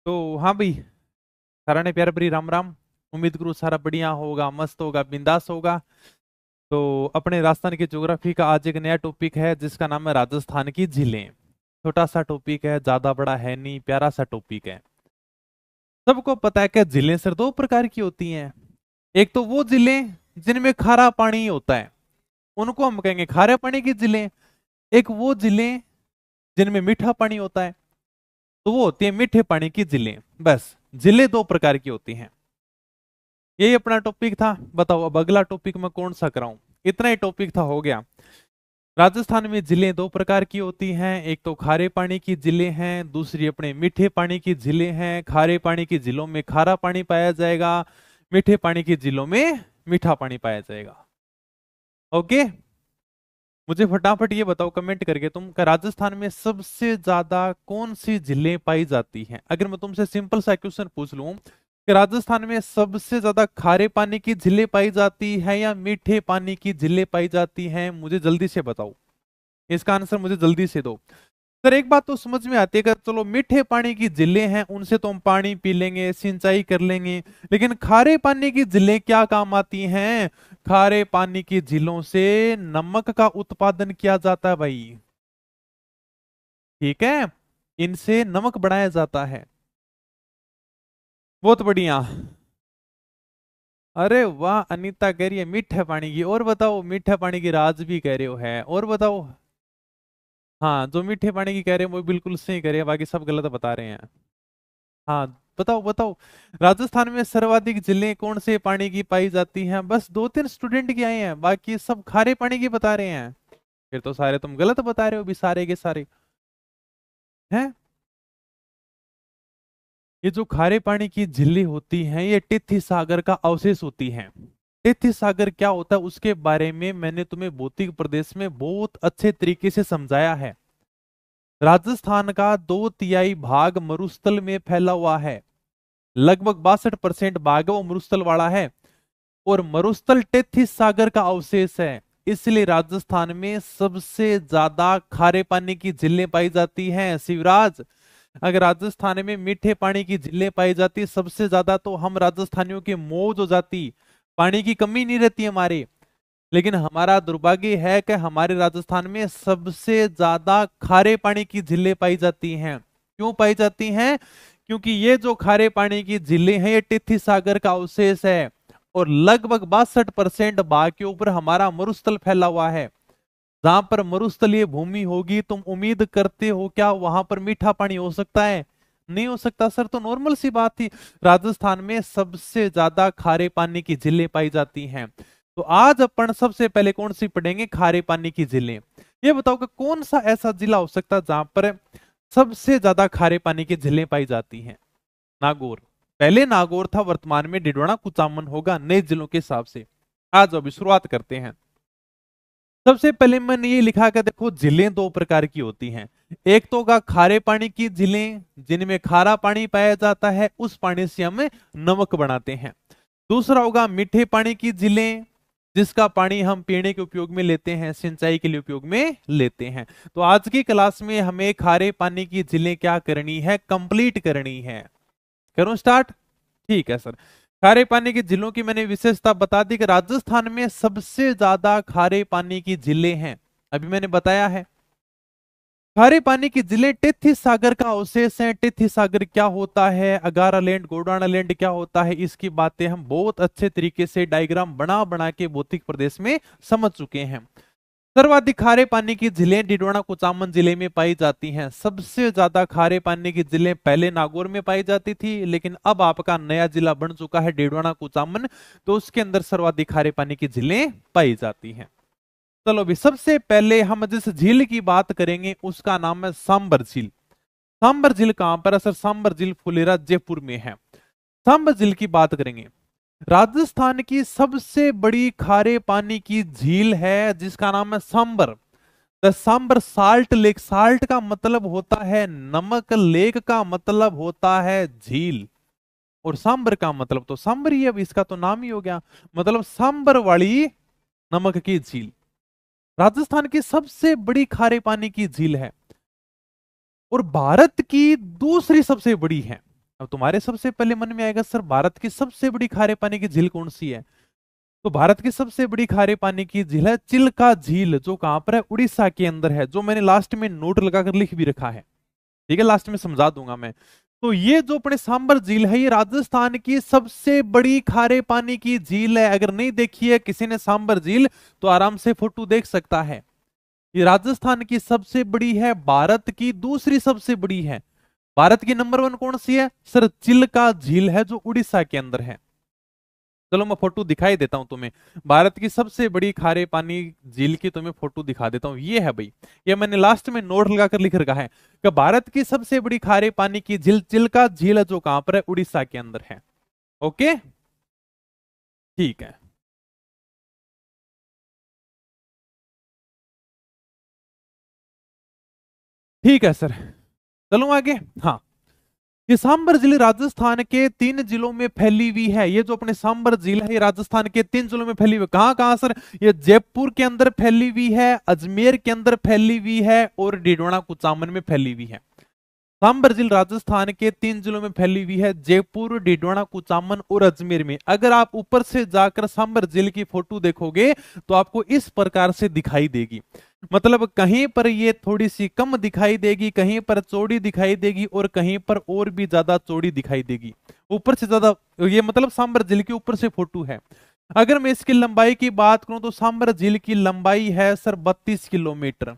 तो हाँ भाई, सारा ने प्यार भरी राम राम। उम्मीद करूँ सारा बढ़िया होगा, मस्त होगा, बिंदास होगा। तो अपने राजस्थान की ज्योग्राफी का आज एक नया टॉपिक है जिसका नाम है राजस्थान की झीलें। छोटा सा टॉपिक है, ज्यादा बड़ा है नहीं, प्यारा सा टॉपिक है। सबको पता है कि झीलें सिर्फ दो प्रकार की होती हैं। एक तो वो झीलें जिनमें खारा पानी होता है, उनको हम कहेंगे खारे पानी की झीलें। एक वो झीलें जिनमें मीठा पानी होता है, तो वो होती है मीठे पानी की झीलें। बस झीलें दो प्रकार की होती हैं। यही अपना टॉपिक था। बताओ अब अगला टॉपिक मैं कौन सा कराऊं। इतना ही टॉपिक था, हो गया। राजस्थान में झीलें दो प्रकार की होती हैं। एक तो खारे पानी की झीलें हैं, दूसरी अपने मीठे पानी की झीलें हैं। खारे पानी की झीलों में खारा पानी पाया जाएगा, मीठे पानी की झीलों में मीठा पानी पाया जाएगा। ओके। मुझे फटाफट ये बताओ कमेंट करके तुम का राजस्थान में सबसे ज्यादा कौन सी झीलें पाई जाती हैं। अगर मैं तुमसे सिंपल सा क्वेश्चन पूछ लूं कि राजस्थान में सबसे ज्यादा खारे पानी की झीलें पाई जाती है या मीठे पानी की झीलें पाई जाती हैं, मुझे जल्दी से बताओ। इसका आंसर मुझे जल्दी से दो। सर एक बात तो समझ में आती है कि चलो मीठे पानी की झीलें हैं, उनसे तो हम पानी पी लेंगे, सिंचाई कर लेंगे। लेकिन खारे पानी की झीलें क्या काम आती हैं। खारे पानी की झीलों से नमक का उत्पादन किया जाता है भाई। ठीक है, इनसे नमक बनाया जाता है। बहुत बढ़िया। अरे वाह, अनीता कह रही है मीठे पानी की। और बताओ, मीठे पानी की राज भी कह रहे हो है, और बताओ। हाँ, जो मीठे पानी की कह रहे हैं वो बिल्कुल सही कह रहे हैं, बाकी सब गलत बता रहे हैं। हाँ, बताओ बताओ। राजस्थान में सर्वाधिक झीलें कौन से पानी की पाई जाती हैं। बस दो तीन स्टूडेंट की आए हैं, बाकी सब खारे पानी की बता रहे हैं। फिर तो सारे तुम गलत बता रहे हो भी, सारे के सारे। हैं। ये जो खारे पानी की झीलें होती हैं, ये टिथी सागर का अवशेष होती हैं। टिथी सागर क्या होता है उसके बारे में मैंने तुम्हें भौतिक प्रदेश में बहुत अच्छे तरीके से समझाया है। राजस्थान का दो तिहाई भाग मरुस्थल में फैला हुआ है। लगभग 62% भाग वो मरुस्थल वाला है। और मरुस्थल टेथी सागर का अवशेष है। इसलिए राजस्थान में सबसे ज्यादा खारे पानी की झीलें पाई जाती हैं। शिवराज, अगर राजस्थान में मीठे पानी की झीलें पाई जाती सबसे ज्यादा, तो हम राजस्थानियों की मौज हो जाती। पानी की कमी नहीं रहती हमारे। लेकिन हमारा दुर्भाग्य है कि हमारे राजस्थान में सबसे ज्यादा खारे पानी की झीलें पाई जाती हैं। क्यों पाई जाती हैं? क्योंकि ये जो खारे पानी की झीलें हैं, ये टिथी सागर का अवशेष है। और लगभग 62% भाग के ऊपर हमारा मरुस्थल फैला हुआ है। जहां पर मरुस्थलीय भूमि होगी, तुम उम्मीद करते हो क्या वहां पर मीठा पानी हो सकता है? नहीं हो सकता सर, तो नॉर्मल सी बात थी। राजस्थान में सबसे ज्यादा खारे पानी की झीलें पाई जाती हैं। तो आज अपन सबसे पहले कौन सी पढ़ेंगे? खारे पानी की झीलें। ये बताओ कि कौन सा ऐसा जिला हो सकता है जहां पर सबसे ज्यादा खारे पानी की झीलें पाई जाती हैं? नागौर। पहले नागौर था, वर्तमान में डिडवाना कुचामन होगा नए जिलों के हिसाब से। आज अभी शुरुआत करते हैं। सबसे पहले मैंने ये लिखा कि देखो झीलें दो प्रकार की होती हैं। एक तो होगा खारे पानी की झीलें, जिनमें खारा पानी पाया जाता है, उस पानी से हम नमक बनाते हैं। दूसरा होगा मीठे पानी की झीलें, जिसका पानी हम पीने के उपयोग में लेते हैं, सिंचाई के लिए उपयोग में लेते हैं। तो आज की क्लास में हमें खारे पानी की झीलें क्या करनी है? कंप्लीट करनी है। करूं स्टार्ट? ठीक है सर। खारे पानी की झीलों की मैंने विशेषता बता दी कि राजस्थान में सबसे ज्यादा खारे पानी की झीलें हैं। अभी मैंने बताया है। खारे पानी की झीलें टिथी सागर का अवशेष है। टिथी सागर क्या होता है, अगारालैंड गोंडवानालैंड क्या होता है, इसकी बातें हम बहुत अच्छे तरीके से डायग्राम बना बना के भौतिक प्रदेश में समझ चुके हैं। सर्वाधिक खारे पानी की झीलें डिडवाना कुचामन जिले में पाई जाती हैं। सबसे ज्यादा खारे पानी की झीलें पहले नागौर में पाई जाती थी, लेकिन अब आपका नया जिला बन चुका है डिडवाना कुचामन, तो उसके अंदर सर्वाधिक खारे पानी की झीलें पाई जाती हैं। चलो भी, सबसे पहले हम जिस झील की बात करेंगे उसका नाम है सांबर झील। सांबर झील कहां पर है सर? सांबर झील फुलेरा जयपुर में है। सांबर झील की बात करेंगे। राजस्थान की सबसे बड़ी खारे पानी की झील है जिसका नाम है Sambhar. The Sambhar salt lake. Salt का मतलब होता है नमक, लेक का मतलब होता है झील, और सांबर का मतलब तो सांबर ही है, अब इसका तो नाम ही हो गया। मतलब सांबर वाली नमक की झील राजस्थान की सबसे बड़ी खारे पानी की झील है, और भारत की दूसरी सबसे बड़ी है। अब तुम्हारे सबसे पहले मन में आएगा सर भारत की सबसे बड़ी खारे पानी की झील कौन सी है? तो भारत की सबसे बड़ी खारे पानी की झील है चिल्का झील, जो कहां पर है, उड़ीसा के अंदर है, जो मैंने लास्ट में नोट लगाकर लिख भी रखा है। ठीक है, लास्ट में समझा दूंगा मैं। तो ये जो अपने सांबर झील है, ये राजस्थान की सबसे बड़ी खारे पानी की झील है। अगर नहीं देखी है किसी ने सांबर झील, तो आराम से फोटो देख सकता है। ये राजस्थान की सबसे बड़ी है, भारत की दूसरी सबसे बड़ी है। भारत की नंबर 1 कौन सी है सर? चिल्का झील है, जो उड़ीसा के अंदर है। चलो मैं फोटो दिखाई देता हूं तुम्हें, भारत की सबसे बड़ी खारे पानी झील की तुम्हें फोटो दिखा देता हूं। ये है भाई, ये मैंने लास्ट में नोट लगाकर लिख रखा है कि भारत की सबसे बड़ी खारे पानी की झील चिल्का झील है, जो कहां पर है, उड़ीसा के अंदर है। ओके, ठीक है। ठीक है सर, चलो आगे। हाँ, ये सांबर झील राजस्थान के 3 जिलों में फैली हुई है। ये जो अपने सांबर झील है, ये राजस्थान के 3 जिलों में फैली हुई है। कहां कहां सर? ये जयपुर के अंदर फैली हुई है, अजमेर के अंदर फैली हुई है, और डिडोना कुचामन में फैली हुई है। सांबर झील राजस्थान के 3 जिलों में फैली हुई है, जयपुर, डिडोना कुचामन और अजमेर में। अगर आप ऊपर से जाकर सांबर झील की फोटो देखोगे तो आपको इस प्रकार से दिखाई देगी। मतलब कहीं पर ये थोड़ी सी कम दिखाई देगी, कहीं पर चौड़ी दिखाई देगी, और कहीं पर और भी ज्यादा चौड़ी दिखाई देगी, ऊपर से ज्यादा। ये मतलब सांबर झील के ऊपर से फोटो है। अगर मैं इसकी लंबाई की बात करूं तो सांबर झील की लंबाई है सर 32 किलोमीटर,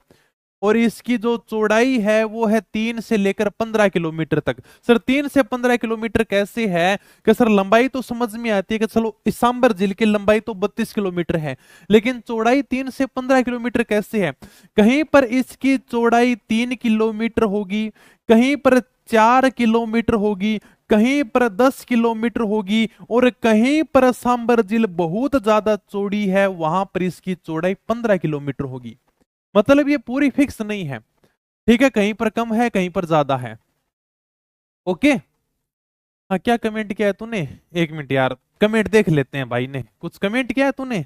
और इसकी जो चौड़ाई है वो है 3 से लेकर 15 किलोमीटर तक। सर 3 से 15 किलोमीटर कैसे है? कि सर लंबाई तो समझ में आती है कि चलो इस सांबर झील की लंबाई तो 32 किलोमीटर है, लेकिन चौड़ाई 3 से 15 किलोमीटर कैसे है? कहीं पर इसकी चौड़ाई 3 किलोमीटर होगी, कहीं पर 4 किलोमीटर होगी, कहीं पर 10 किलोमीटर होगी, और कहीं पर सांबर झील बहुत ज्यादा चौड़ी है, वहां पर इसकी चौड़ाई 15 किलोमीटर होगी। मतलब ये पूरी फिक्स नहीं है। ठीक है, कहीं पर कम है, कहीं पर ज्यादा है। ओके। हाँ, क्या कमेंट किया है तूने? एक मिनट यार, कमेंट देख लेते हैं। भाई ने कुछ कमेंट किया है तूने?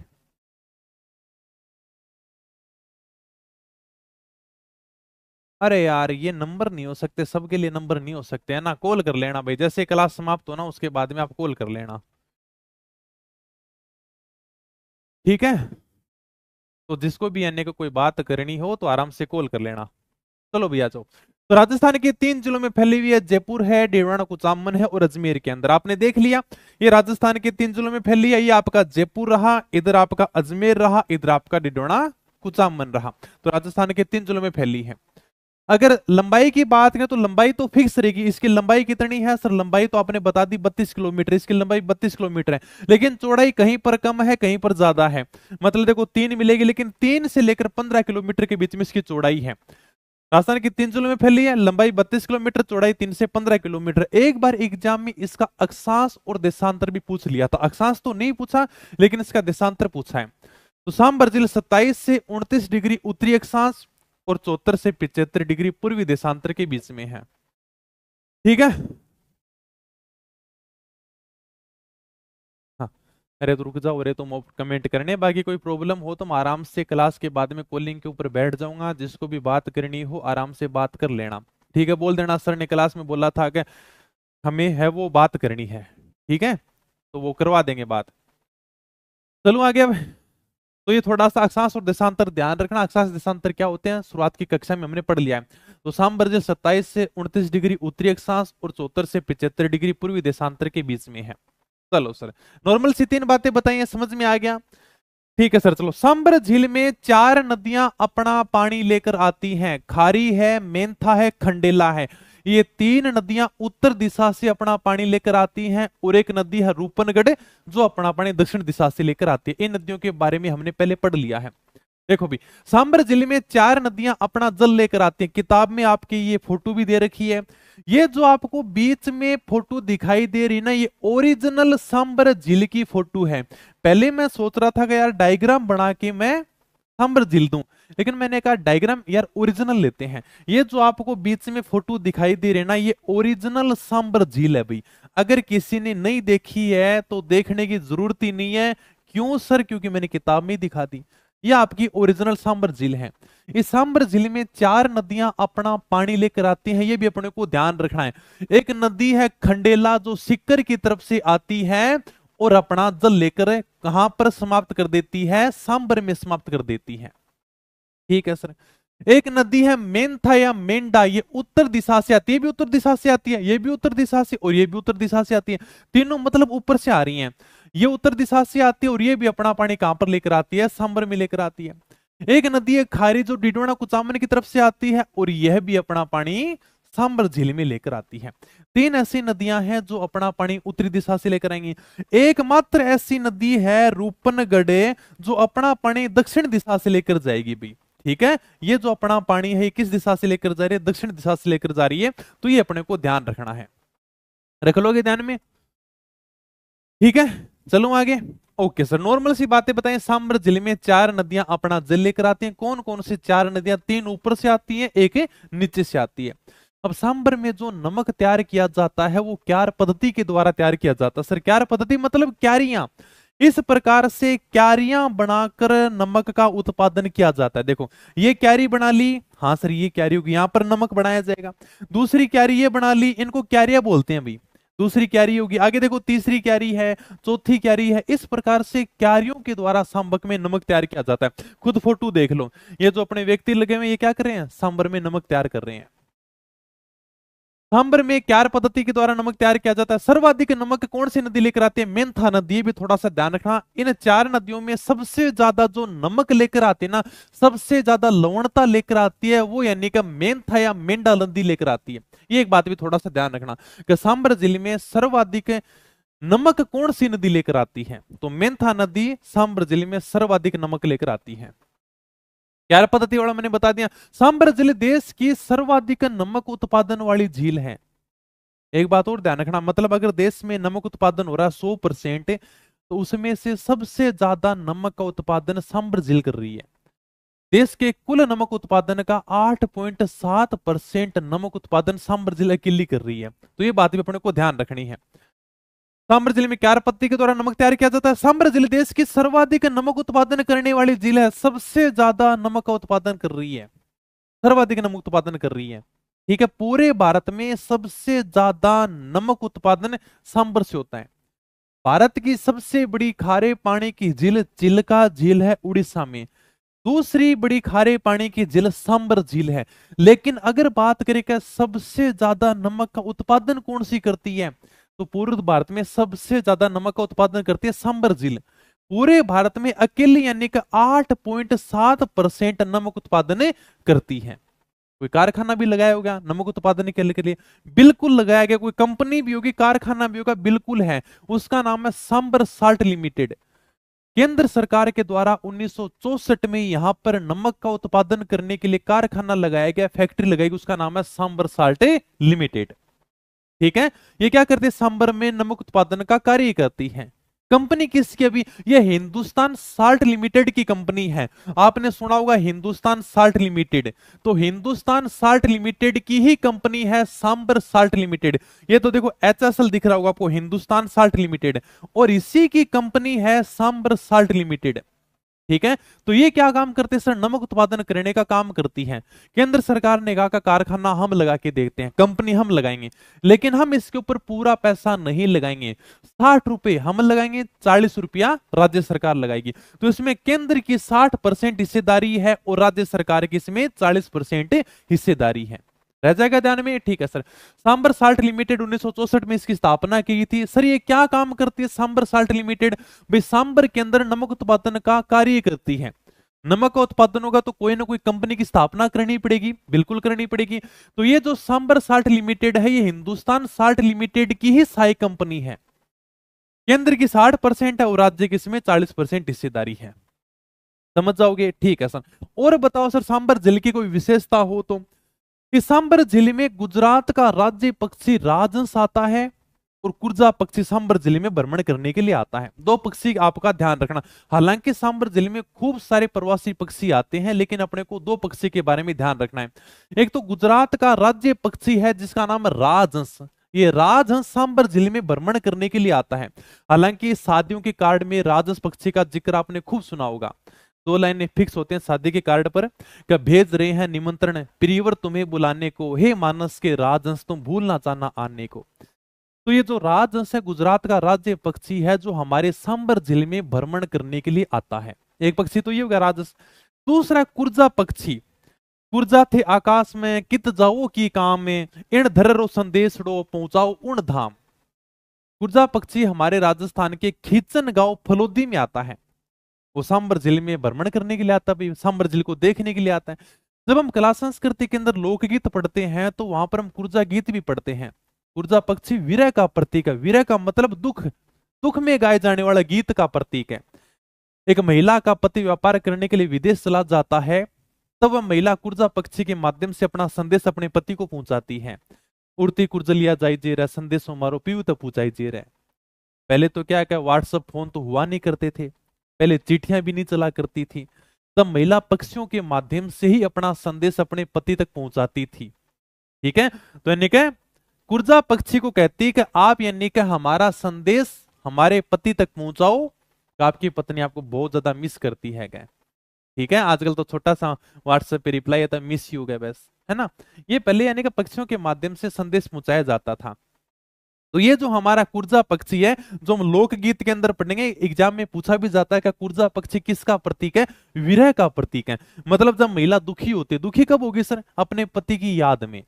अरे यार, ये नंबर नहीं हो सकते, सबके लिए नंबर नहीं हो सकते है ना। कॉल कर लेना भाई, जैसे क्लास समाप्त हो ना उसके बाद में आप कॉल कर लेना। ठीक है, तो जिसको भी अन्य को कोई बात करनी हो तो आराम से कॉल कर लेना। चलो भैया जाओ। तो राजस्थान के 3 जिलों में फैली हुई है, जयपुर है, डिडोना कुचामन है, और अजमेर के अंदर। आपने देख लिया, ये राजस्थान के 3 जिलों में फैली है। ये आपका जयपुर रहा, इधर आपका अजमेर रहा, इधर आपका डिडोना कुचामन रहा। तो राजस्थान के 3 जिलों में फैली है। अगर लंबाई की बात करें तो लंबाई तो फिक्स रहेगी। इसकी लंबाई कितनी है सर? लंबाई तो आपने बता दी 32 किलोमीटर, इसकी लंबाई 32 किलोमीटर है, लेकिन चौड़ाई कहीं पर कम है, कहीं पर ज्यादा है। मतलब देखो 3 मिलेगी, लेकिन 3 से लेकर 15 किलोमीटर के बीच में इसकी चौड़ाई है। राजस्थान की 3 जिलों में फैली है, लंबाई 32 किलोमीटर, चौड़ाई 3 से 15 किलोमीटर। एक बार एग्जाम में इसका अक्षांश और देशांतर भी पूछ लिया था। अक्षांश तो नहीं पूछा, लेकिन इसका देशांतर पूछा है। तो सांबर जिले 27 से 29 डिग्री उत्तरी अक्षांश और 74 से 75 डिग्री पूर्वी देशांतर के बीच में है। ठीक है। हाँ, अरे तो रुक जाओ, अरे तुम कमेंट करने, बाकी कोई प्रॉब्लम हो तो मैं आराम से क्लास के बाद में कॉलिंग के ऊपर बैठ जाऊंगा। जिसको भी बात करनी हो आराम से बात कर लेना। ठीक है, बोल देना सर ने क्लास में बोला था कि हमें है वो बात करनी है। ठीक है, तो वो करवा देंगे बात। चलो आगे अब। तो ये थोड़ा सा अक्षांश और देशांतर ध्यान रखना। अक्षांश देशांतर क्या होते हैं, शुरुआत की कक्षा में हमने पढ़ लिया है। तो सांबर 27 से 29 डिग्री उत्तरी अक्षांश और 74 से 75 डिग्री पूर्वी देशांतर के बीच में है। चलो सर, नॉर्मल सी 3 बातें बताइए, समझ में आ गया? ठीक है सर, चलो। सांबर झील में 4 नदियां अपना पानी लेकर आती हैं। खारी है, मेंथा है, खंडेला है। ये 3 नदियां उत्तर दिशा से अपना पानी लेकर आती हैं, और एक नदी है रूपनगढ़, जो अपना पानी दक्षिण दिशा से लेकर आती है। इन नदियों के बारे में हमने पहले पढ़ लिया है। देखो भी, सांबर जिले में 4 नदियां अपना जल लेकर आती हैं। किताब में आपकी ये फोटो भी दे रखी है। ये जो आपको बीच में फोटो दिखाई दे रही ना, ये ओरिजिनल सांबर झील की फोटो है। पहले मैं सोच रहा था कि यार डायग्राम बना के मैं सांबर झील दूं, लेकिन मैंने कहा डायग्राम यार ओरिजिनल लेते हैं। ये जो आपको बीच में फोटो दिखाई दे रही ना, ये ओरिजिनल सांबर झील है भाई। अगर किसी ने नहीं देखी है तो देखने की जरूरत ही नहीं है। क्यों सर? क्योंकि मैंने किताब में ही दिखा दी। यह आपकी ओरिजिनल सांबर झील है। इस सांबर झील में 4 नदियां अपना पानी लेकर आती हैं, ये भी अपने को ध्यान रखना है। एक नदी है खंडेला जो सीकर की तरफ से आती है और अपना जल लेकर कहां पर समाप्त कर देती है, सांबर में समाप्त कर देती है। ठीक है सर। एक नदी है मेंथा या मेंढा, ये उत्तर दिशा से आती है, ये भी उत्तर दिशा से आती है, ये भी उत्तर दिशा से और ये भी उत्तर दिशा से आती है, तीनों मतलब ऊपर से आ रही हैं। ये उत्तर दिशा से आती है और ये भी अपना पानी कहां पर लेकर आती है, सांबर में लेकर आती है। एक नदी है खारी जो डिडवाना कुचामन की तरफ से आती है और यह भी अपना पानी सांबर झील में लेकर आती है। 3 ऐसी नदियां हैं जो अपना पानी उत्तरी दिशा से लेकर आएंगी। एकमात्र ऐसी नदी है रूपनगढ़ जो अपना पानी दक्षिण दिशा से लेकर जाएगी भाई। ठीक है, ये जो अपना पानी है किस दिशा से लेकर जा रही है, दक्षिण दिशा से लेकर जा रही है, तो ये अपने को ध्यान रखना है। रख लोगे ध्यान में? ठीक है, चलो आगे। ओके सर, नॉर्मल सी बातें बताएं। सांबर जिले में 4 नदियां अपना जल लेकर आती हैं। कौन कौन सी 4 नदियां? 3 ऊपर से आती है, एक नीचे से आती है। अब सांबर में जो नमक तैयार किया जाता है वो क्यार पद्धति के द्वारा तैयार किया जाता है। सर क्यार पद्धति मतलब क्यारियां, इस प्रकार से क्यारियां बनाकर नमक का उत्पादन किया जाता है। देखो ये क्यारी बना ली, हाँ सर ये क्यारी होगी, यहां पर नमक बनाया जाएगा। दूसरी क्यारी ये बना ली, इनको क्यारियां बोलते हैं भाई, दूसरी क्यारी होगी। आगे देखो तीसरी क्यारी है, चौथी क्यारी है। इस प्रकार से क्यारियों के द्वारा सांबर में नमक तैयार किया जाता है। खुद फोटो देख लो, ये जो अपने व्यक्ति लगे हुए ये क्या कर रहे हैं, सांबर में नमक तैयार कर रहे हैं। सांबर में क्यार पद्धति के द्वारा नमक तैयार किया जाता है। सर्वाधिक नमक कौन सी नदी लेकर आती है? मेंथा नदी। भी थोड़ा सा ध्यान रखना, इन 4 नदियों में सबसे ज्यादा जो नमक लेकर आती है ना, सबसे ज्यादा लवणता लेकर आती है वो यानी कि मेंथा या मेंढा नदी लेकर आती है। ये एक बात भी थोड़ा सा ध्यान रखना कि सांबर जिले में सर्वाधिक नमक कौन सी नदी लेकर आती है, तो मेंथा नदी सांबर जिले में सर्वाधिक नमक लेकर आती है। क्यार पद्धति वाला मैंने बता दिया। सांबर जिले देश की सर्वाधिक नमक उत्पादन वाली झील है। एक बात और ध्यान रखना, मतलब अगर देश में नमक उत्पादन हो रहा है 100%, तो उसमें से सबसे ज्यादा नमक का उत्पादन सांबर झील कर रही है। देश के कुल नमक उत्पादन का 8.7% नमक उत्पादन सांबर जिले अकेली कर रही है। तो ये बात भी अपने को ध्यान रखनी है। सांबर जिले में क्यार पद्धति के द्वारा नमक तैयार किया जाता है। सांबर जिले देश की सर्वाधिक नमक उत्पादन करने वाली झील है, सबसे ज्यादा नमक का उत्पादन कर रही है, सर्वाधिक नमक उत्पादन कर रही है। ठीक है, पूरे भारत में सबसे ज्यादा नमक उत्पादन सांबर से होता है। भारत की सबसे बड़ी खारे पानी की झील चिल्का झील है उड़ीसा में। दूसरी बड़ी खारे पानी की झील सांबर झील है। लेकिन अगर बात करें कि सबसे ज्यादा नमक का उत्पादन कौन सी करती है, तो पूर्व भारत में सबसे ज्यादा नमक का उत्पादन करती है सांबर झील। पूरे भारत में अकेले यानी कि 8.7% नमक उत्पादन करती है। कोई कारखाना भी लगाया होगा नमक उत्पादन के लिए? बिल्कुल लगाया गया। कोई कंपनी भी होगी, कारखाना भी होगा, बिल्कुल है। उसका नाम है सांबर साल्ट लिमिटेड। केंद्र सरकार के द्वारा 1964 में यहां पर नमक का उत्पादन करने के लिए कारखाना लगाया गया, फैक्ट्री लगाई गई, उसका नाम है सांबर साल्ट लिमिटेड। ठीक है, ये क्या करती है, सांबर में नमक उत्पादन का कार्य करती है। कंपनी किसकी? अभी ये हिंदुस्तान साल्ट लिमिटेड की कंपनी है। आपने सुना होगा हिंदुस्तान साल्ट लिमिटेड, तो हिंदुस्तान साल्ट लिमिटेड की ही कंपनी है सांबर साल्ट लिमिटेड। ये तो देखो HSL दिख रहा होगा आपको, हिंदुस्तान साल्ट लिमिटेड, और इसी की कंपनी है सांबर साल्ट लिमिटेड। ठीक है, तो ये क्या काम करते हैं सर? नमक उत्पादन करने का काम करती है। केंद्र सरकार ने कहा कारखाना हम लगा के देखते हैं, कंपनी हम लगाएंगे, लेकिन हम इसके ऊपर पूरा पैसा नहीं लगाएंगे। 60 रुपए हम लगाएंगे, 40 रुपया राज्य सरकार लगाएगी। तो इसमें केंद्र की 60% हिस्सेदारी है और राज्य सरकार की इसमें 40% हिस्सेदारी है। रह जाएगा ध्यान में? ठीक है सर। सांबर साल्ट लिमिटेड 1964 में इसकी स्थापना की थी। सर ये क्या काम करती है सांबर साल्ट लिमिटेड? भाई सांबर के अंदर नमक उत्पादन का कार्य करती है। नमक का उत्पादन होगा तो कोई ना कोई कंपनी की स्थापना करनी पड़ेगी, बिल्कुल करनी पड़ेगी। तो ये जो सांबर साल्ट लिमिटेड है, ये हिंदुस्तान साल्ट लिमिटेड की ही सहायक कंपनी है। केंद्र की 60% है और राज्य की इसमें 40% हिस्सेदारी है। समझ जाओगे? ठीक है सर। और बताओ सर, सांबर जिले की कोई विशेषता हो तो? इस सांबर जिले में गुजरात का राज्य पक्षी राजहंस आता है और कुर्जा पक्षी सांबर जिले में भ्रमण करने के लिए आता है। 2 पक्षी आपका ध्यान रखना। हालांकि सांबर जिले में खूब सारे प्रवासी पक्षी आते हैं, लेकिन अपने को 2 पक्षी के बारे में ध्यान रखना है। एक तो गुजरात का राज्य पक्षी है जिसका नाम है राजहंस। ये राजहंस सांबर जिले में भ्रमण करने के लिए आता है। हालांकि शादियों के कार्ड में राजहंस पक्षी का जिक्र आपने खूब सुना होगा। दो लाइनें फिक्स होते हैं शादी के कार्ड पर, क्या भेज रहे हैं निमंत्रण प्रियवर तुम्हें बुलाने को, हे मानस के राजहंस तुम भूल ना जाना आने को। तो ये जो राजहंस है गुजरात का राज्य पक्षी है जो हमारे सांबर जिले में भ्रमण करने के लिए आता है। एक पक्षी तो ये हो गया राजहंस। दूसरा कुर्जा पक्षी। कुर्जा थे आकाश में कित जाओ की काम में, इण धररो संदेशड़ो पहुंचाओ उण धाम। कुर्जा पक्षी हमारे राजस्थान के खींचन गांव फलोदी में आता है। वो सांबर जिले में भ्रमण करने के लिए आता है, सांबर जिले को देखने के लिए आता है। जब हम कला संस्कृति के अंदर लोकगीत पढ़ते हैं तो वहां पर हम कुर्जा गीत भी पढ़ते हैं। कुर्जा पक्षी विरह का प्रतीक है। विरह का मतलब दुख, दुख में गाए जाने वाला गीत का प्रतीक है। एक महिला का पति व्यापार करने के लिए विदेश चला जाता है, तब वह महिला कुर्जा पक्षी के माध्यम से अपना संदेश अपने पति को पहुंचाती है। उड़ती कुर्जलिया जाई जे रहा संदेशों मारो पीऊ तो पूछाई जे रहा। पहले तो क्या क्या व्हाट्सएप फोन तो हुआ नहीं करते थे, पहले चिट्ठियां भी नहीं चला करती थी, तब महिला पक्षियों के माध्यम से ही अपना संदेश अपने पति तक पहुंचाती थी। ठीक है, तो यानी कि कुर्जा पक्षी को कहती है कि आप यानी कि हमारा संदेश हमारे पति तक पहुंचाओ, आपकी पत्नी आपको बहुत ज्यादा मिस करती है क्या। ठीक है, आजकल तो छोटा सा व्हाट्सएप पे रिप्लाई आता मिस यू गए बस, है ना। ये पहले यानी कि पक्षियों के माध्यम से संदेश पहुंचाया जाता था। तो ये जो हमारा कुर्जा पक्षी है जो हम लोकगीत के अंदर पढ़ेंगे, एग्जाम में पूछा भी जाता है कि कुर्जा पक्षी किसका प्रतीक है, विरह का प्रतीक है। मतलब जब महिला दुखी होती है, दुखी कब होगी सर, अपने पति की याद में,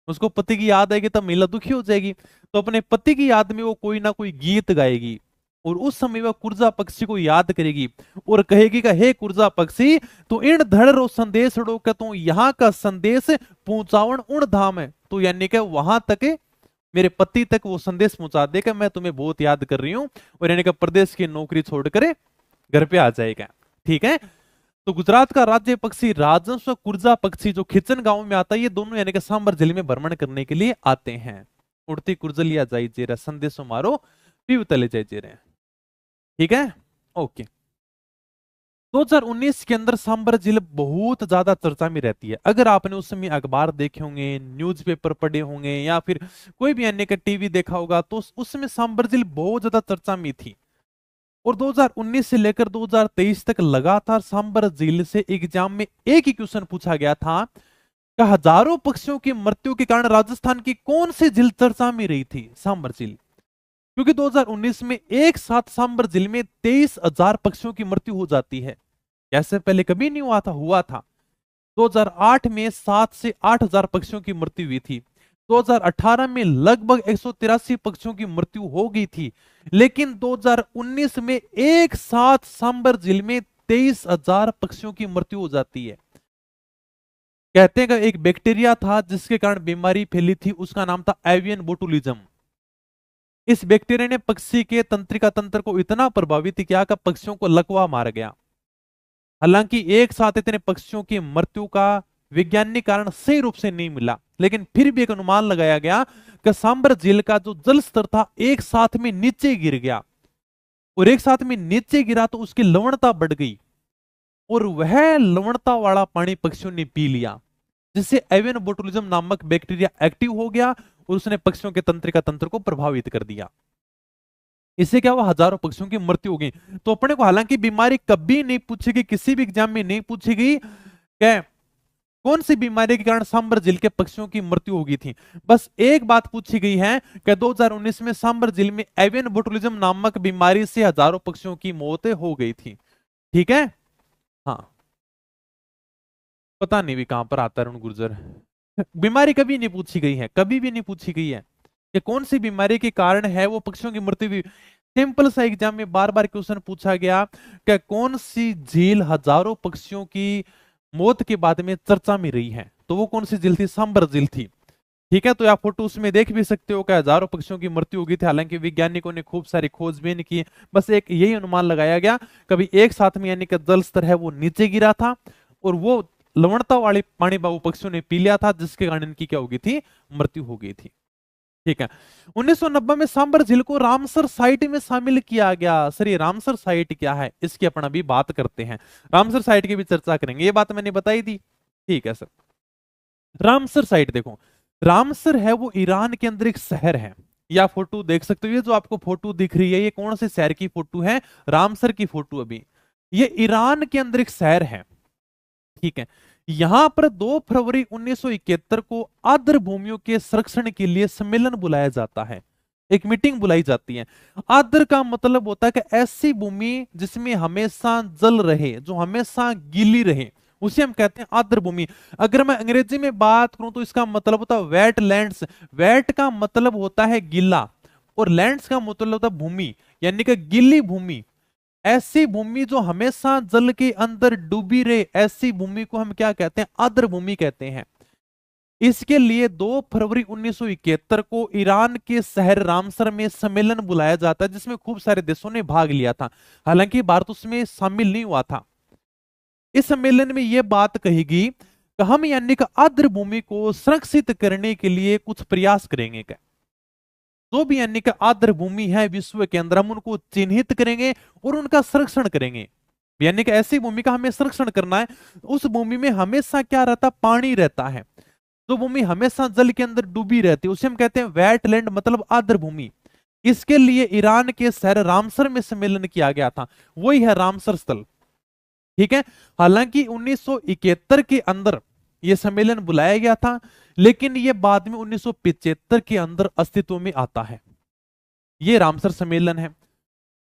उसको पति की याद आएगी तब महिला दुखी हो जाएगी, तो अपने पति की याद में वो कोई ना कोई गीत गाएगी और उस समय वह कुर्जा पक्षी को याद करेगी और कहेगी कि हे कुर्जा पक्षी तो इन धड़ रो संदेश रो के तू यहाँ का संदेश पहुंचावन उण धाम है। तो यानी कि वहां तक मेरे पति तक वो संदेश पहुंचा दे कि मैं तुम्हें बहुत याद कर रही हूं, और यानी कि प्रदेश की नौकरी छोड़कर घर पे आ जाएगा। ठीक है, तो गुजरात का राज्य पक्षी राजहंस और कुर्जा पक्षी जो खिचन गांव में आता है, ये दोनों यानी कि सांबर जिले में भ्रमण करने के लिए आते हैं। उड़ती कुर्जलिया जाई जेरा संदेशो मारो पीव तले जाई जेरे। ठीक है, ओके। 2019 के अंदर सांबर जिले बहुत ज्यादा चर्चा में रहती है। अगर आपने उस समय अखबार देखे होंगे, न्यूज़पेपर पढ़े होंगे या फिर कोई भी अन्य का टीवी देखा होगा, तो उस समय सांबर जिले बहुत ज्यादा चर्चा में थी। और 2019 से लेकर 2023 तक लगातार सांबर झील से एग्जाम में एक ही क्वेश्चन पूछा गया था कि हजारों पक्षियों की मृत्यु के कारण राजस्थान की कौन सी झील चर्चा में रही थी, सांबर झील। क्योंकि 2019 में एक साथ सांबर झील में 23,000 पक्षियों की मृत्यु हो जाती है। ऐसे पहले कभी नहीं हुआ था। 2008 में 7 से 8,000 पक्षियों की मृत्यु हुई थी। 2018 में लगभग 183 पक्षियों की मृत्यु हो गई थी। लेकिन 2019 में एक साथ सांबर झील में 23,000 पक्षियों की मृत्यु हो जाती है। कहते हैं कि एक बैक्टीरिया था जिसके कारण बीमारी फैली थी, उसका नाम था एवियन बोटुलिज्म। इस बैक्टीरिया ने पक्षी के तंत्रिका तंत्र को इतना प्रभावित किया कि पक्षियों को लकवा मार गया। हालांकि एक साथ इतने पक्षियों की मृत्यु का वैज्ञानिक कारण सही रूप से नहीं मिला, लेकिन फिर भी एक अनुमान लगाया गया कि सांबर झील का जो जल स्तर था एक साथ में नीचे गिर गया, और एक साथ में नीचे गिरा तो उसकी लवणता बढ़ गई, और वह लवणता वाला पानी पक्षियों ने पी लिया, जिससे एवियन बोटुलिज्म नामक बैक्टीरिया एक्टिव हो गया और उसने पक्षियों के तंत्रिका तंत्र को प्रभावित कर दिया। इससे क्या हुआ, हजारों पक्षियों की मृत्यु हो गई। तो अपने को हालांकि बीमारी कभी नहीं पूछी गई, किसी भी एग्जाम में नहीं पूछी गई कि कौन सी बीमारी के कारण सांबर झील के पक्षियों की मृत्यु हो गई थी। बस एक बात पूछी गई है कि 2019 में सांबर झील में एवियन बोटुलिज्म नामक बीमारी से हजारों पक्षियों की मौत हो गई थी। ठीक है, हाँ, पता नहीं भी कहां पर आता है गुर्जर। बीमारी कभी नहीं पूछी गई है, कभी भी नहीं पूछी गई है कि कौन सी बीमारी के कारण है वो पक्षियों की मृत्यु हुई। सिंपल सा एग्जाम में बार बार क्वेश्चन पूछा गया कि कौन सी झील हजारों पक्षियों की मौत के बाद में चर्चा में रही है, तो वो कौन सी झील थी, सांबर झील थी। ठीक है, तो आप फोटो उसमें देख भी सकते हो कि हजारों पक्षियों की मृत्यु हो गई थी। हालांकि वैज्ञानिकों ने खूब सारी खोजबीन की, बस एक यही अनुमान लगाया गया कभी एक साथ में यानी कि जल स्तर है वो नीचे गिरा था और वो लवणता वाले पानी बाबू पक्षियों ने पी लिया था, जिसके कारण इनकी क्या हो गई थी, मृत्यु हो गई थी। ठीक है, 1990 में सांबर झील को रामसर साइट में शामिल किया गया। सर ये रामसर साइट क्या है, इसकी अपन अभी बात करते हैं, रामसर साइट की भी चर्चा करेंगे, ये बात मैंने बताई थी। ठीक है सर, रामसर साइट देखो, रामसर है वो ईरान के अंदर एक शहर है। या फोटो देख सकते हो, ये जो आपको फोटो दिख रही है ये कौन से शहर की फोटो है, रामसर की फोटो। अभी ये ईरान के अंदर एक शहर है, ठीक है। यहां पर 2 फरवरी 1971 को आर्द्र भूमियों के संरक्षण के लिए सम्मेलन बुलाया जाता है, एक मीटिंग बुलाई जाती है। आर्द्र का मतलब होता है कि ऐसी भूमि जिसमें हमेशा जल रहे, जो हमेशा गीली रहे, उसे हम कहते हैं आर्द्र भूमि। अगर मैं अंग्रेजी में बात करूं तो इसका मतलब होता है वेट लैंड्स। वेट का मतलब होता है गीला, और लैंड्स का मतलब होता है भूमि, यानी कि गीली भूमि। ऐसी भूमि जो हमेशा जल के अंदर डूबी रहे, ऐसी भूमि को हम क्या कहते हैं, आर्द्र भूमि कहते हैं। इसके लिए 2 फरवरी 1971 को ईरान के शहर रामसर में सम्मेलन बुलाया जाता है, जिसमें खूब सारे देशों ने भाग लिया था। हालांकि भारत उसमें शामिल नहीं हुआ था। इस सम्मेलन में यह बात कहेगी कि हम यानी कि आर्द्र भूमि को संरक्षित करने के लिए कुछ प्रयास करेंगे। क्या जो भी यानी कि आर्द्र भूमि है विश्व के अंदर, हम उनको चिन्हित करेंगे और उनका संरक्षण करेंगे। यानी कि ऐसी भूमि का हमें संरक्षण करना है, उस भूमि में हमेशा क्या रहता, पानी रहता है। जो भूमि हमेशा जल के अंदर डूबी रहती है उसे हम कहते हैं वेटलैंड, मतलब आर्द्र भूमि। इसके लिए ईरान के शहर रामसर में सम्मेलन किया गया था, वही है रामसर स्थल, ठीक है। हालांकि 1971 के अंदर यह सम्मेलन बुलाया गया था, लेकिन यह बाद में 1975 के अंदर अस्तित्व में आता है। यह रामसर सम्मेलन है।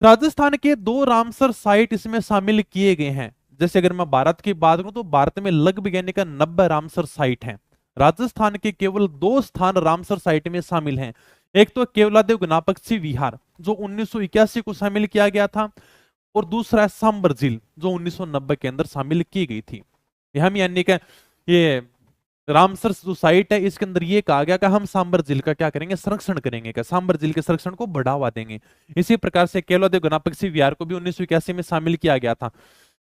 राजस्थान के 2 रामसर साइट इसमें शामिल किए गए हैं। जैसे अगर मैं भारत की बात करूं तो भारत में लगभग यानी कि 90 रामसर साइट हैं। राजस्थान के केवल 2 स्थान रामसर साइट में शामिल हैं। एक तो केवलादेव गणापक्षी विहार जो 1981 को शामिल किया गया था, और दूसरा है सांबर झील जो 1990 के अंदर शामिल की गई थी। हम यानी कि ये रामसर जो साइट है इसके अंदर ये कहा गया कि हम सांबर झील का क्या करेंगे, संरक्षण करेंगे, क्या सांबर झील के संरक्षण को बढ़ावा देंगे। इसी प्रकार से केवलादेव गणापक्षी विहार को भी 1981 में शामिल किया गया था।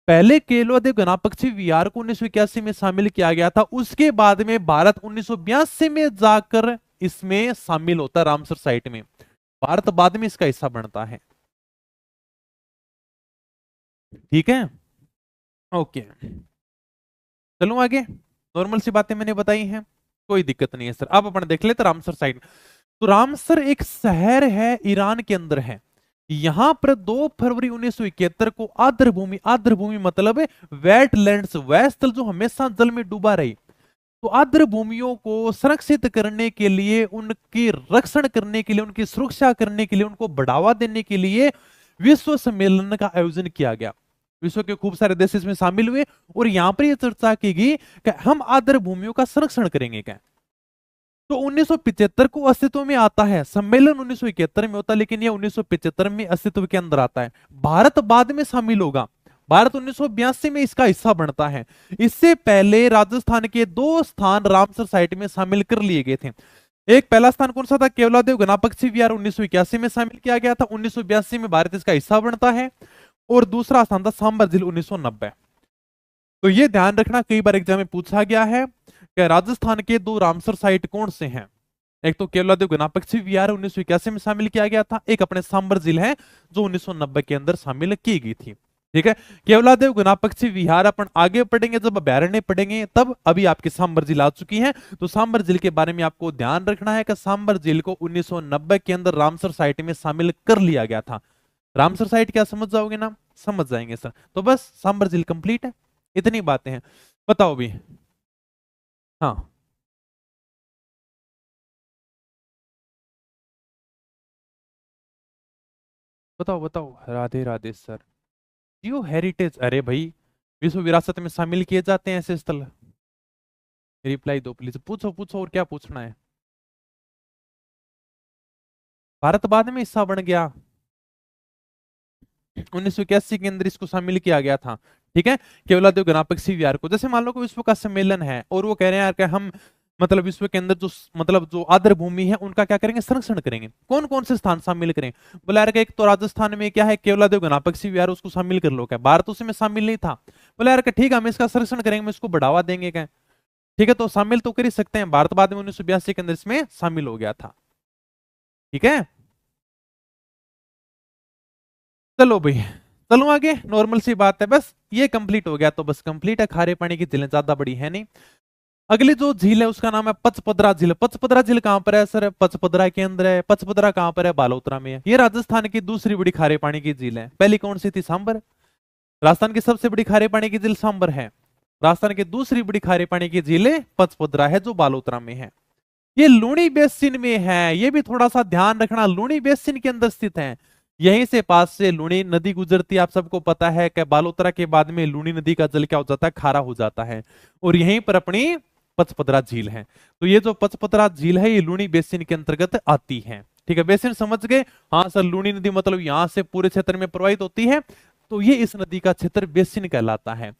पहले केवलादेव गणापक्षी विहार को 1981 में शामिल किया गया था, उसके बाद में भारत 1982 में जाकर इसमें शामिल होता है। रामसर साइट में भारत बाद में इसका हिस्सा बनता है, ठीक है। ओके, चलो आगे। नॉर्मल सी बातें मैंने बताई हैं, कोई दिक्कत नहीं है सर। अब अपन देख लेते रामसर साइड। तो रामसर एक शहर है, ईरान के अंदर है। यहां पर 2 फरवरी 1971 को आर्द्र भूमि, आर्द्र भूमि मतलब है वेटलैंड्स, वह स्थल जो हमेशा जल में डूबा रही, तो आर्द्र भूमियों को संरक्षित करने के लिए, उनकी रक्षण करने के लिए, उनकी सुरक्षा करने के लिए, उनको बढ़ावा देने के लिए विश्व सम्मेलन का आयोजन किया गया। विश्व के खूब सारे देश इसमें शामिल हुए और यहां पर यह चर्चा की गई कि हम आर्द्र भूमियों का संरक्षण करेंगे। क्या तो 1975 को अस्तित्व में आता है, सम्मेलन 1971 में होता है, लेकिन यह 1975 में अस्तित्व के अंदर आता है। भारत बाद में शामिल होगा, भारत 1982 में इसका हिस्सा बनता है। इससे पहले राजस्थान के 2 स्थान रामसर साइट में शामिल कर लिए गए थे। एक पहला स्थान कौन सा था, केवलादेव गणापक्षी विहार 1981 में शामिल किया गया था, 1982 में भारत इसका हिस्सा बनता है। और दूसरा स्थान था सांबर झील 1990। तो ये ध्यान रखना, कई बार एग्जाम में पूछा गया है कि राजस्थान के 2 रामसर साइट कौन से हैं। एक तो केवलादेव गणापक्षी विहार 1981 में शामिल किया गया था, एक अपने सांबर झील है जो 1990 के अंदर शामिल की गई थी, ठीक है। केवलादेव गणापक्षी विहार अपन आगे पढ़ेंगे, जब अभ्यारण्य पढ़ेंगे तब। अभी आपकी सांबर झील आ चुकी है, तो सांबर झील के बारे में आपको ध्यान रखना है कि सांबर झील को 1990 के अंदर रामसर साइट में शामिल कर लिया गया था। रामसर साइट क्या समझ जाओगे ना, समझ जाएंगे सर। तो बस सांबर झील कंप्लीट है, इतनी बातें हैं। बताओ भी, हाँ बताओ बताओ। राधे राधे सर। जियो हेरिटेज, अरे भाई विश्व विरासत में शामिल किए जाते हैं ऐसे स्थल। रिप्लाई दो प्लीज, पूछो पूछो और क्या पूछना है। भारत बाद में हिस्सा बन गया, 1981 के अंदर इसको शामिल किया गया था, ठीक है। केवलादेव गणापक्षी विहार को, जैसे मान लो कि विश्व का सम्मेलन है और वो कह रहे हैं यार कि हम मतलब विश्व के अंदर जो मतलब जो आर्द्र भूमि है उनका क्या करेंगे, संरक्षण करेंगे। कौन कौन से स्थान शामिल करें, बोला यार एक तो राजस्थान में क्या है केवलादेव गणापक्षी विहार, उसको शामिल कर लो। क्या भारत उसमें शामिल नहीं था, बोला यार ठीक है हम इसका संरक्षण करेंगे, हम इसको बढ़ावा देंगे। क्या ठीक है, तो शामिल तो कर ही सकते हैं। भारत बाद में 1982 के अंदर इसमें शामिल हो गया था, ठीक है। चलो भाई, चलो आगे। नॉर्मल सी बात है, बस ये कंप्लीट हो गया तो बस कंप्लीट है। खारे पानी की झीलें ज्यादा बड़ी है नहीं। अगली जो झील है उसका नाम है पचपदरा झील। पचपदरा झील कहां पर है सर, पचपदरा के अंदर है। पचपदरा कहां पर है, बालोतरा में है। ये राजस्थान की दूसरी बड़ी खारे पानी की झील है। पहली कौन सी थी, सांबर। राजस्थान की सबसे बड़ी खारे पानी की झील सांबर है। राजस्थान की दूसरी बड़ी खारे पानी की झील पचपदरा है जो बालोतरा में है। ये लूणी बेसिन में है, ये भी थोड़ा सा ध्यान रखना, लूणी बेसिन के अंदर स्थित है। यहीं से पास से लूणी नदी गुजरती है, आप सबको पता है कि बालोतरा के बाद में लूणी नदी का जल क्या हो जाता है, खारा हो जाता है। और यहीं पर अपनी पचपदरा झील है। तो ये जो पचपदरा झील है ये लूणी बेसिन के अंतर्गत आती है। ठीक है, बेसिन समझ गए? हाँ सर, लूणी नदी मतलब यहां से पूरे क्षेत्र में प्रवाहित होती है, तो ये इस नदी का क्षेत्र बेसिन कहलाता है।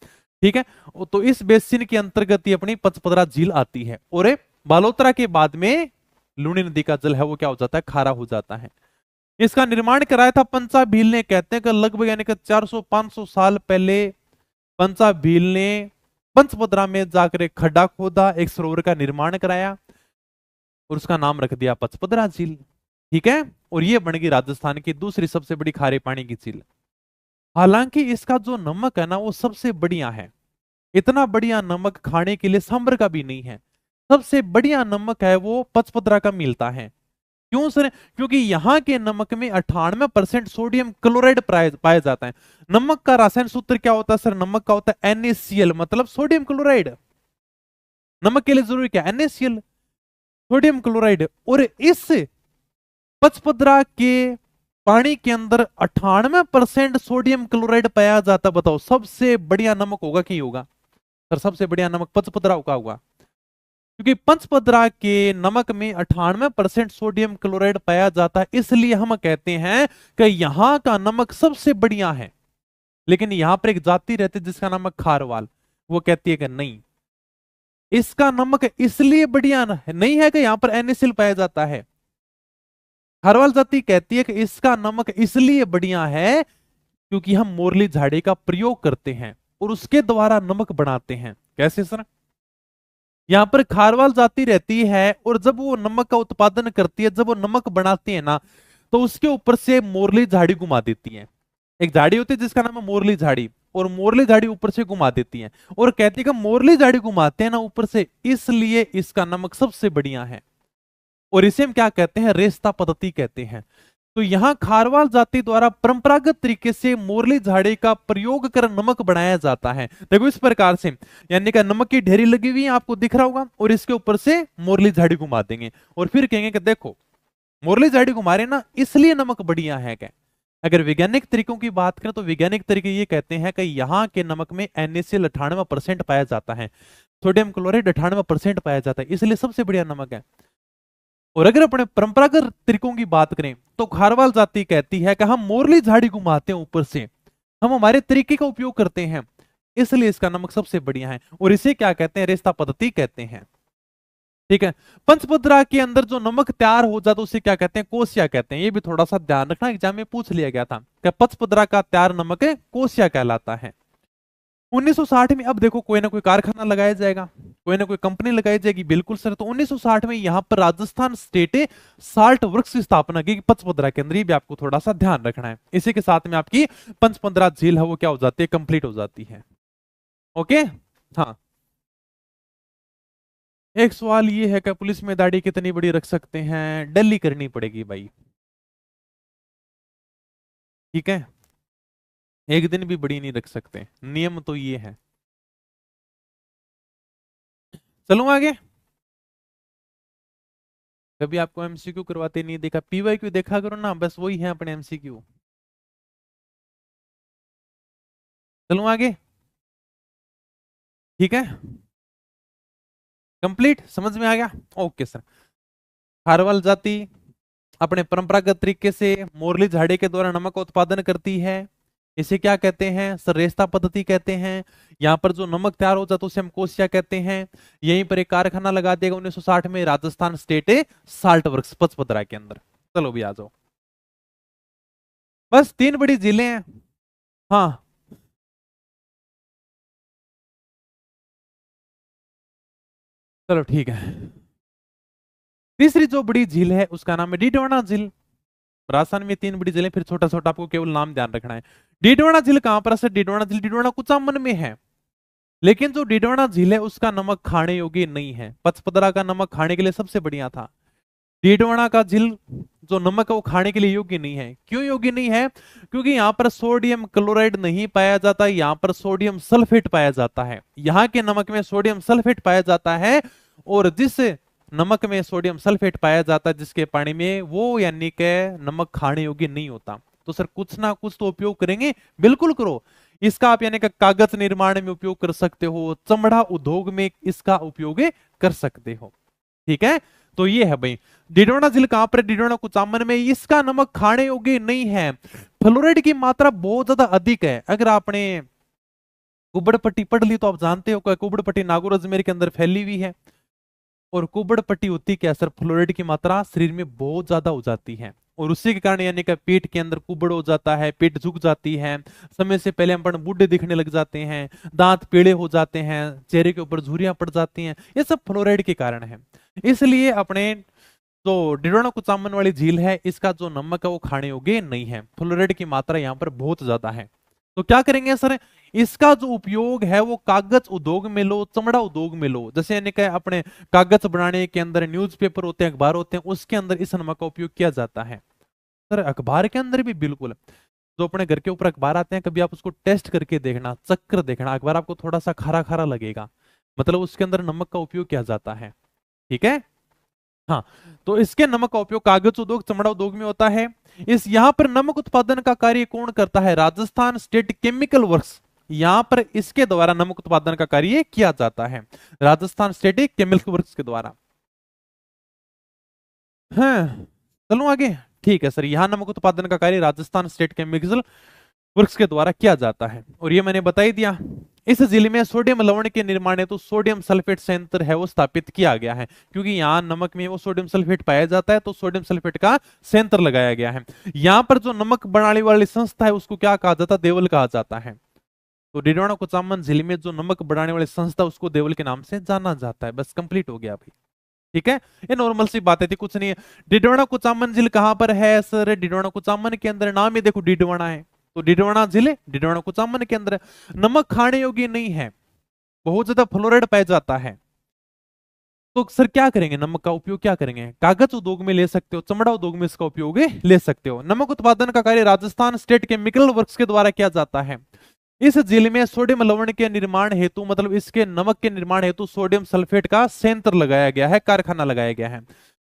ठीक है, तो इस बेसिन के अंतर्गत ये अपनी पचपदरा झील आती है। और बालोतरा के बाद में लूणी नदी का जल है वो क्या हो जाता है, खारा हो जाता है। इसका निर्माण कराया था पंचा भील ने। कहते हैं कि लगभग यानी कि 400-500 साल पहले पंचा भील ने पंचपदरा में जाकर एक खड्डा खोदा, एक सरोवर का निर्माण कराया और उसका नाम रख दिया पचपदरा झील। ठीक है, और ये बन गई राजस्थान की दूसरी सबसे बड़ी खारे पानी की झील। हालांकि इसका जो नमक है ना वो सबसे बढ़िया है। इतना बढ़िया नमक खाने के लिए सांबर का भी नहीं है। सबसे बढ़िया नमक है वो पचपदरा का मिलता है। क्यों सर? क्योंकि यहाँ के नमक में 98% सोडियम क्लोराइड पाया जाता है। नमक का रासायनिक सूत्र क्या होता है सर? नमक का होता है NaCl, मतलब सोडियम क्लोराइड। नमक के लिए जरूरी क्या? NaCl, sodium chloride. और इस पचपदरा के पानी के अंदर 98% सोडियम क्लोराइड पाया जाता। बताओ सबसे बढ़िया नमक होगा कि होगा सर? सबसे बढ़िया नमक पचपदरा का होगा, क्योंकि पंचपदरा के नमक में 98% सोडियम क्लोराइड पाया जाता है। इसलिए हम कहते हैं कि यहां का नमक सबसे बढ़िया है। लेकिन यहां पर एक जाति रहती है जिसका नाम है खारवाल, वो कहती है कि नहीं, इसका नमक इसलिए बढ़िया नहीं है कि यहां पर NaCl पाया जाता है। खारवाल जाति कहती है कि इसका नमक इसलिए बढ़िया है क्योंकि हम मोरली झाड़ी का प्रयोग करते हैं और उसके द्वारा नमक बनाते हैं। कैसे सर? यहां पर खारवाल जाति रहती है और जब वो नमक का उत्पादन करती है, जब वो नमक बनाती है ना, तो उसके ऊपर से मोरली झाड़ी घुमा देती है। एक झाड़ी होती है जिसका नाम है मोरली झाड़ी, और मोरली झाड़ी ऊपर से घुमा देती है और कहती है कि मोरली झाड़ी घुमाते हैं ना ऊपर से, इसलिए इसका नमक सबसे बढ़िया है। और इसे हम क्या कहते हैं? रेस्ता पद्धति कहते हैं। तो यहां खारवाल जाति द्वारा परंपरागत तरीके से मोरली झाड़ी का प्रयोग कर नमक बनाया जाता है। देखो इस प्रकार से, यानी कि नमक की ढेरी लगी हुई है, आपको दिख रहा होगा, और इसके ऊपर से मोरली झाड़ी घुमा देंगे और फिर कहेंगे कि देखो मोरली झाड़ी घुमा रहे ना, इसलिए नमक बढ़िया है। क्या? अगर वैज्ञानिक तरीकों की बात करें तो वैज्ञानिक तरीके ये कहते हैं कि यहाँ के नमक में NaCl 98% पाया जाता है, सोडियम क्लोराइड 98% पाया जाता है, इसलिए सबसे बढ़िया नमक है। और अगर अपने परंपरागत तरीकों की बात करें तो खारवाल जाति कहती है कि हम मोरली झाड़ी घुमाते हैं ऊपर से, हम हमारे तरीके का उपयोग करते हैं, इसलिए इसका नमक सबसे बढ़िया है। और इसे क्या कहते हैं? रेस्ता पद्धति कहते हैं। ठीक है, पंचपदरा के अंदर जो नमक तैयार हो जाता है उसे क्या कहते हैं? कोसिया कहते हैं। ये भी थोड़ा सा ध्यान रखना, एग्जाम में पूछ लिया गया था कि पचपदरा का तैयार नमक कोसिया कहलाता है। 1960 में अब देखो कोई ना कोई कारखाना लगाया जाएगा, कोई ना कोई कंपनी लगाई जाएगी। बिल्कुल सर, तो 1960 में यहां पर राजस्थान स्टेट साल्ट वर्क्स की स्थापना की पचपदरा के अंदर। ये भी आपको थोड़ा सा ध्यान रखना है। इसी के साथ में आपकी पंचपदरा झील है वो क्या हो जाती है? कंप्लीट हो जाती है। ओके, हाँ। एक सवाल ये है कि पुलिस में दाढ़ी कितनी बड़ी रख सकते हैं? डली करनी पड़ेगी भाई। ठीक है, एक दिन भी बड़ी नहीं रख सकते, नियम तो ये है। चलूं आगे। कभी आपको MCQ करवाते नहीं देखा? PYQ देखा करो ना, बस वही है अपने MCQ। चलूं आगे। ठीक है, कंप्लीट समझ में आ गया? Okay sir. खारवाल जाति अपने परंपरागत तरीके से मोरली झाड़ी के द्वारा नमक का उत्पादन करती है। इसे क्या कहते हैं सर? रेस्ता पद्धति कहते हैं। यहाँ पर जो नमक तैयार हो जाता है उसे हम कोसिया कहते हैं। यहीं पर एक कारखाना लगा देगा 1960 में Rajasthan state salt works Pachpadra के अंदर। चलो भी आ जाओ। बस 3 बड़ी झीलें हैं। हाँ, चलो ठीक है। तीसरी जो बड़ी झील है उसका नाम है डीडवाना झील। राजस्थान में 3 बड़ी झीलें, फिर छोटा छोटा आपको केवल नाम ध्यान रखना है। डीडवाना झील कहां पर है? डीडवाना झील डीडवाना कुचामन में है। लेकिन जो डीडवाना झील है उसका नमक खाने योग्य नहीं है। पचपदरा का नमक खाने के लिए सबसे बढ़िया था। डीडवाना का झील जो नमक है वो खाने के लिए योग्य नहीं है। क्यों योग्य नहीं है? क्योंकि यहाँ पर सोडियम क्लोराइड नहीं पाया जाता, यहाँ पर सोडियम सल्फेट पाया जाता है। यहाँ के नमक में सोडियम सल्फेट पाया जाता है, और जिस नमक में सोडियम सल्फेट पाया जाता है जिसके पानी में, वो यानी कि नमक खाने योग्य नहीं होता। तो सर कुछ ना कुछ तो उपयोग करेंगे, बिल्कुल करो। इसका आप यानी कि कागज निर्माण में उपयोग कर सकते हो, चमड़ा उद्योग में इसका उपयोग कर सकते हो। ठीक है, तो ये है भाई डिडोना झील कहां पर? डिडोना कुचामन में। इसका नमक खाने योग्य नहीं है, फ्लोराइड की मात्रा बहुत ज्यादा अधिक है। अगर आपने कुबड़ पट्टी पढ़ ली तो आप जानते हो कि कुबड़ पट्टी नागौर अजमेर के अंदर फैली हुई है, और कुबड़ पट्टी होती क्या सर? फ्लोराइड की मात्रा शरीर में बहुत ज्यादा हो जाती है, और उसी के कारण यानी कि पेट के अंदर कुबड़ हो जाता है, पेट झुक जाती है, समय से पहले हम बूढ़े दिखने लग जाते हैं, दांत पीले हो जाते हैं, चेहरे के ऊपर झुर्रियां पड़ जाती हैं, ये सब फ्लोराइड के कारण है। इसलिए अपने जो डिडोना कुचामन वाली झील है, इसका जो नमक है वो खाने योग्य नहीं है, फ्लोराइड की मात्रा यहाँ पर बहुत ज्यादा है। तो क्या करेंगे सर? इसका जो उपयोग है वो कागज उद्योग में लो, चमड़ा उद्योग में लो। जैसे यानी कि अपने कागज बनाने के अंदर न्यूज़पेपर होते हैं, अखबार होते हैं, उसके अंदर इस नमक का उपयोग किया जाता है। सर अखबार के अंदर भी बिल्कुल, जो अपने घर के ऊपर अखबार आते हैं, कभी आप उसको टेस्ट करके देखना, चक्कर देखना, अखबार आपको थोड़ा सा खारा खारा लगेगा, मतलब उसके अंदर नमक का उपयोग किया जाता है। ठीक है, हाँ। तो इसके नमक का उपयोग कागज उद्योग, चमड़ा उद्योग में होता है। इस यहाँ पर नमक उत्पादन का कार्य कौन करता है? राजस्थान स्टेट केमिकल वर्क्स, यहाँ पर इसके द्वारा नमक उत्पादन का कार्य किया जाता है, राजस्थान स्टेट केमिकल वर्क्स के द्वारा। हाँ, चलो आगे। ठीक है सर, यहाँ नमक उत्पादन का कार्य राजस्थान स्टेट केमिकल वर्क्स के द्वारा किया जाता है, और ये मैंने बता ही दिया। इस जिले में सोडियम लवण के निर्माण हेतु सोडियम सल्फेट संयंत्र है वो स्थापित किया गया है, क्योंकि यहाँ नमक में वो सोडियम सल्फेट पाया जाता है, तो सोडियम सल्फेट का संयंत्र लगाया गया है। यहाँ पर जो नमक बनाने वाली संस्था है उसको क्या कहा जाता है? देवल कहा जाता है। तो डिडोना कुचामन जिले में जो नमक बनाने वाली संस्था उसको देवल के नाम से जाना जाता है। बस कंप्लीट हो गया भाई। ठीक है, ये नॉर्मल सी बातें थी, कुछ नहीं है। डिडवाना कुचामन झील कहां पर है सर? डिडवाना कुचामन के अंदर, नाम ही देखो डिडवाना है, तो डिडवाना झील डिडवाना कुचामन के अंदर। नमक खाने योग्य नहीं है, बहुत ज्यादा फ्लोराइड पाया जाता है। तो सर क्या करेंगे? नमक का उपयोग क्या करेंगे? कागज उद्योग में ले सकते हो, चमड़ा उद्योग में इसका उपयोग ले सकते हो। नमक उत्पादन का कार्य राजस्थान स्टेट केमिकल वर्क्स के द्वारा किया जाता है। इस झील में सोडियम लवण के निर्माण हेतु, मतलब इसके नमक के निर्माण हेतु सोडियम सल्फेट का संयंत्र लगाया गया है, कारखाना लगाया गया है।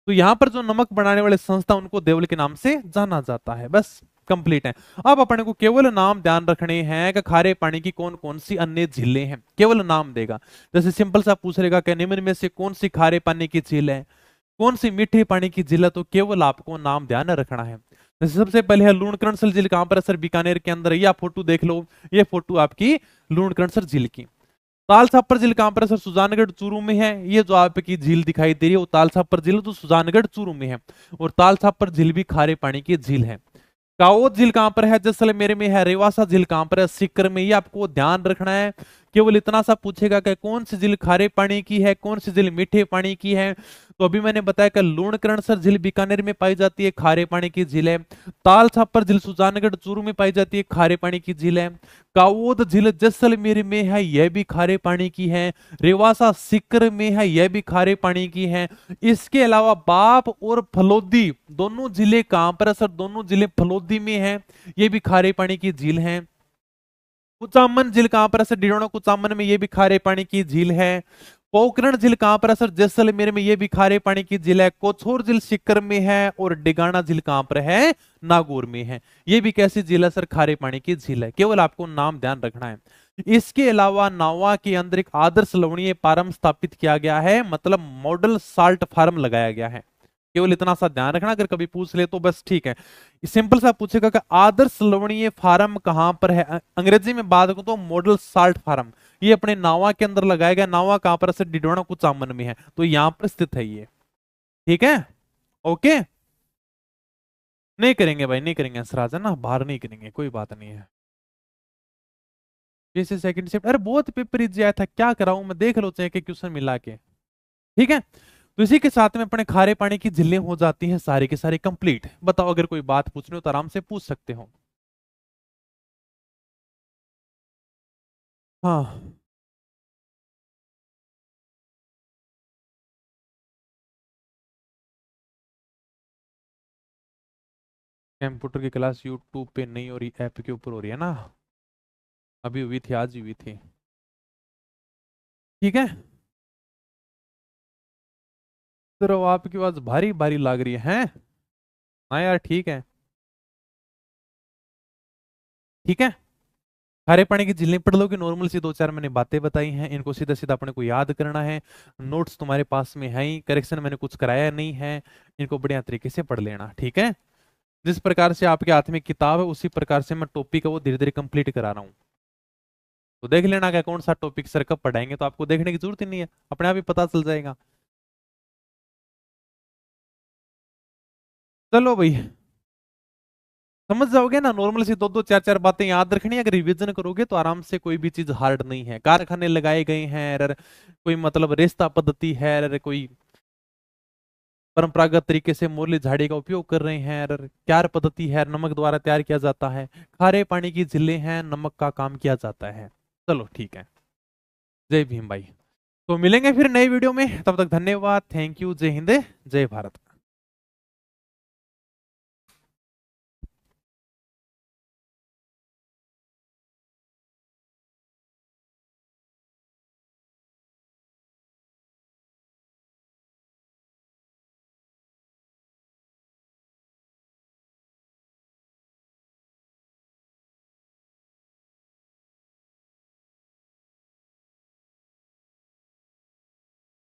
तो यहाँ पर जो नमक बनाने वाले संस्था उनको देवल के नाम से जाना जाता है। बस कंप्लीट है। अब अपने को केवल नाम ध्यान रखने हैं कि खारे पानी की कौन कौन सी अन्य झीलें हैं, केवल नाम देगा। जैसे सिंपल सा पूछ लेगा कि निम्न में से कौन सी खारे पानी की झील है, कौन सी मीठे पानी की झील है, तो केवल आपको नाम ध्यान रखना है। जैसे सबसे पहले है लूणकरणसर झील, कहां पर है सर? बीकानेर के अंदर। या फोटो देख लो, ये फोटो आपकी लूणकरणसर झील की। ताल छापर झील कहां पर है सर? सुजानगढ़ चूरू में है। ये जो आपकी झील दिखाई दे रही है वो ताल छापर झील जो सुजानगढ़ चूरू में है, और ताल छापर झील भी खारे पानी की झील है। काओद झील कहां पर है? जैसलमेर में है। रेवासा झील कहां पर है? सीकर में। ये आपको ध्यान रखना है। केवल इतना सा पूछेगा कि कौन सी झील खारे पानी की है, कौन सी झील मीठे पानी की है। तो अभी मैंने बताया कि लूणकरणसर झील बीकानेर में पाई जाती है, खारे पानी की झील है। ताल छापर झील सुजानगढ़ चूरू में पाई जाती है, खारे पानी की झील है। काओद झील जैसलमेर में है, यह भी खारे पानी की है। रेवासा सीकर में है, यह भी खारे पानी की है। इसके अलावा बाप और फलोदी दोनों जिले कहां पर है सर? दोनों जिले फलोदी में है, ये भी खारे पानी की झील है। कुचामन झील कहां पर है सर? डिडोना कुचामन में, ये भी खारे पानी की झील है। पोखरण झील कहां पर है सर? जैसलमेर में, ये भी खारे पानी की झील है। कोछोर झील सीकर में है, और डिगाना झील कहां पर है? नागौर में है। ये भी कैसी झील है सर? खारे पानी की झील है। केवल आपको नाम ध्यान रखना है। इसके अलावा नावा के अंदर एक आदर्श लवणीय फार्म स्थापित किया गया है, मतलब मॉडल साल्ट फार्म लगाया गया है। केवल इतना सा ध्यान रखना, अगर कभी पूछ ले तो बस ठीक है। सिंपल सा पूछेगा कि आदर्श लवणीय फार्म कहां पर है, अंग्रेजी में बात करूं तो मॉडल साल्ट फार्म, ये अपने नावा के अंदर लगाया गया। नावा कहां पर है? डिडोना कुचामन में है, तो यहां पर स्थित है ये। ठीक है, ओके। नहीं करेंगे भाई, नहीं करेंगे सराज, है ना, बाहर नहीं करेंगे, कोई बात नहीं है। जैसे सेकंड शिफ्ट, अरे बहुत पेपर इजी आया था, क्या कराऊं मैं, देख लो चाहे कि क्वेश्चन मिला के। ठीक है, तो इसी के साथ में अपने खारे पानी की झीलें हो जाती हैं सारी की सारी कंप्लीट। बताओ, अगर कोई बात पूछनी हो तो आराम से पूछ सकते हो। हाँ, कंप्यूटर की क्लास यूट्यूब पे नहीं हो रही, ऐप के ऊपर हो रही है ना। अभी हुई थी, आज ही हुई थी। ठीक है। तो आपकी आवाज भारी भारी लग रही है हैं? हाँ यार ठीक है। ठीक है। खारे पानी की झीलें पढ़ लो कि नॉर्मल सी दो चार मैंने बातें बताई हैं, इनको सीधा सीधा अपने को याद करना है। नोट्स तुम्हारे पास में है ही, करेक्शन मैंने कुछ कराया नहीं है। इनको बढ़िया तरीके से पढ़ लेना, ठीक है। जिस प्रकार से आपके हाथ में किताब है उसी प्रकार से मैं टॉपिक है वो धीरे धीरे कंप्लीट करा रहा हूँ। तो देख लेना क्या कौन सा टॉपिक सर कब पढ़ाएंगे, तो आपको देखने की जरूरत ही नहीं है, अपने आप ही पता चल जाएगा। चलो भाई, समझ जाओगे ना। नॉर्मल सी दो दो चार चार बातें याद रखनी है, अगर रिवीजन करोगे तो आराम से, कोई भी चीज हार्ड नहीं है। कारखाने लगाए गए हैं, अरे कोई मतलब रेस्ता पद्धति है, अरे कोई परंपरागत तरीके से मोरली झाड़ी का उपयोग कर रहे हैं, अरे क्यार पद्धति है, नमक द्वारा तैयार किया जाता है। खारे पानी की झीलें हैं, नमक का काम किया जाता है। चलो ठीक है। जय भीम भाई। तो मिलेंगे फिर नई वीडियो में, तब तक धन्यवाद, थैंक यू, जय हिंद, जय भारत।